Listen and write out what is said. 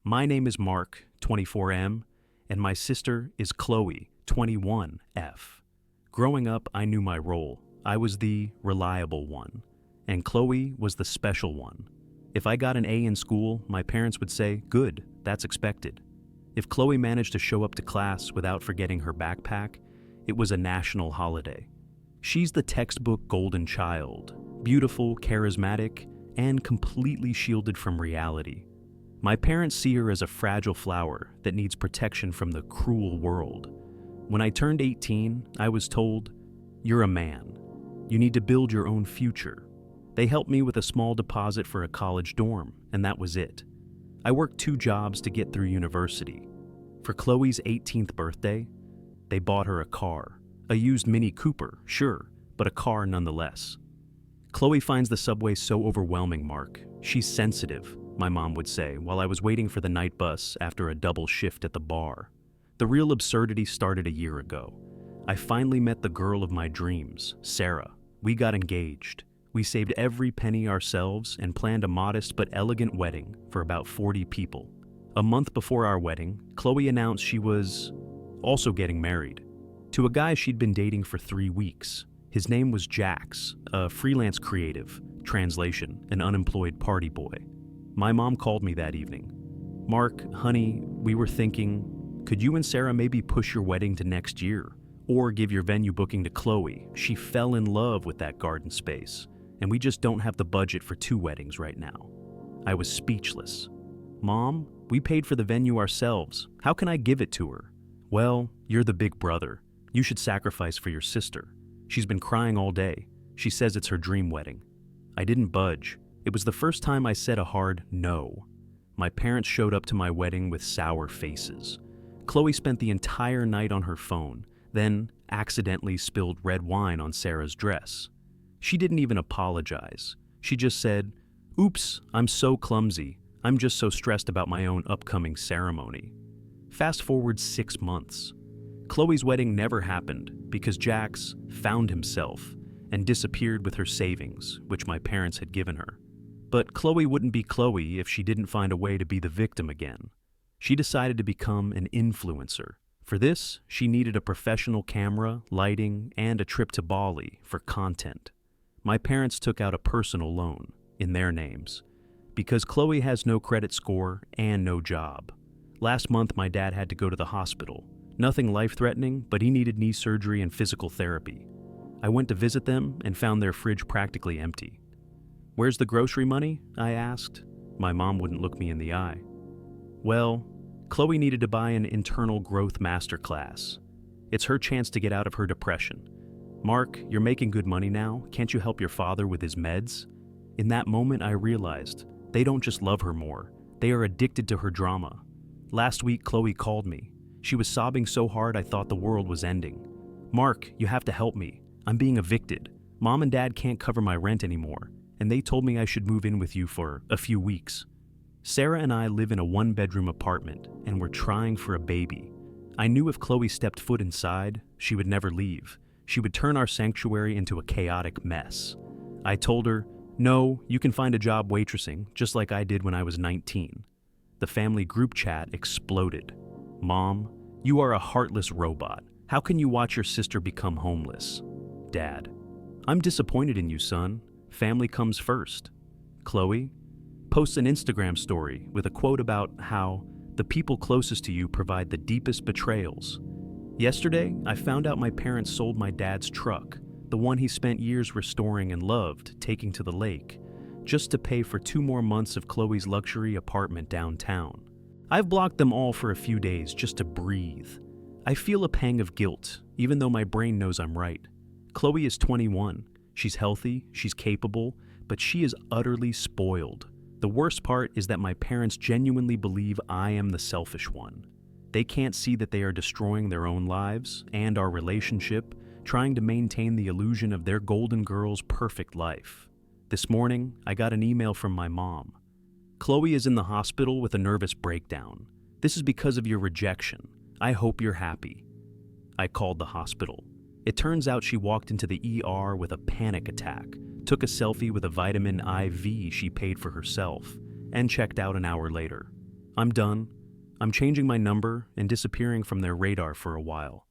My name is Mark, 24M, and my sister is Chloe, 21F. Growing up, I knew my role. I was the reliable one, and Chloe was the special one. If I got an A in school, my parents would say, "Good, that's expected." If Chloe managed to show up to class without forgetting her backpack, it was a national holiday. She's the textbook golden child, beautiful, charismatic, and completely shielded from reality. My parents see her as a fragile flower that needs protection from the cruel world. When I turned 18, I was told, "You're a man. You need to build your own future." They helped me with a small deposit for a college dorm, and that was it. I worked 2 jobs to get through university. For Chloe's 18th birthday, they bought her a car. A used Mini Cooper, sure, but a car nonetheless. Chloe finds the subway so overwhelming, Mark. She's sensitive, my mom would say, while I was waiting for the night bus after a double shift at the bar. The real absurdity started a year ago. I finally met the girl of my dreams, Sarah. We got engaged. We saved every penny ourselves and planned a modest but elegant wedding for about 40 people. A month before our wedding, Chloe announced she was also getting married to a guy she'd been dating for 3 weeks. His name was Jax, a freelance creative, translation, an unemployed party boy. My mom called me that evening. "Mark, honey, we were thinking, could you and Sarah maybe push your wedding to next year? Or give your venue booking to Chloe? She fell in love with that garden space, and we just don't have the budget for 2 weddings right now." I was speechless. "Mom, we paid for the venue ourselves. How can I give it to her?" "Well, you're the big brother. You should sacrifice for your sister. She's been crying all day. She says it's her dream wedding." I didn't budge. It was the first time I said a hard no. My parents showed up to my wedding with sour faces. Chloe spent the entire night on her phone, then accidentally spilled red wine on Sarah's dress. She didn't even apologize. She just said, "Oops, I'm so clumsy. I'm just so stressed about my own upcoming ceremony." Fast forward 6 months. Chloe's wedding never happened because Jax found himself and disappeared with her savings, which my parents had given her. But Chloe wouldn't be Chloe if she didn't find a way to be the victim again. She decided to become an influencer. For this, she needed a professional camera, lighting, and a trip to Bali for content. My parents took out a personal loan, in their names, because Chloe has no credit score and no job. Last month, my dad had to go to the hospital. Nothing life-threatening, but he needed knee surgery and physical therapy. I went to visit them and found their fridge practically empty. "Where's the grocery money?" I asked. My mom wouldn't look me in the eye. "Well, Chloe needed to buy an internal growth masterclass. It's her chance to get out of her depression. Mark, you're making good money now. Can't you help your father with his meds?" In that moment, I realized they don't just love her more. They are addicted to her drama. Last week, Chloe called me. She was sobbing so hard I thought the world was ending. "Mark, you have to help me. I'm being evicted. Mom and Dad can't cover my rent anymore, and they told me I should move in with you for a few weeks." Sarah and I live in a 1-bedroom apartment, and we're trying for a baby. I knew if Chloe stepped foot inside, she would never leave. She would turn our sanctuary into a chaotic mess. I told her, "No, you can find a job waitressing, just like I did when I was 19. The family group chat exploded. "Mom, you are a heartless robot. How can you watch your sister become homeless?" Dad, "I'm disappointed in you, son. Family comes first." Chloe posts an Instagram story with a quote about how the people closest to you provide the deepest betrayals. Yesterday, I found out my parents sold my dad's truck, the one he spent years restoring and loved, taking to the lake, just to pay for 2 more months of Chloe's luxury apartment downtown. I've blocked them all for a few days just to breathe. I feel a pang of guilt, even though my brain knows I'm right. Chloe is 21. She's healthy, she's capable, but she is utterly spoiled. The worst part is that my parents genuinely believe I am the selfish one. They can't see that they are destroying their own lives and our relationship, trying to maintain the illusion of their golden girl's perfect life. This morning, I got an email from my mom. "Chloe is in the hospital with a nervous breakdown. This is because of your rejection. I hope you're happy." I called the hospital. It turns out she walked into the ER with a panic attack, took a selfie with a vitamin IV she paid for herself, and checked out an hour later. I'm done. I'm changing my number and disappearing from their radar for a while.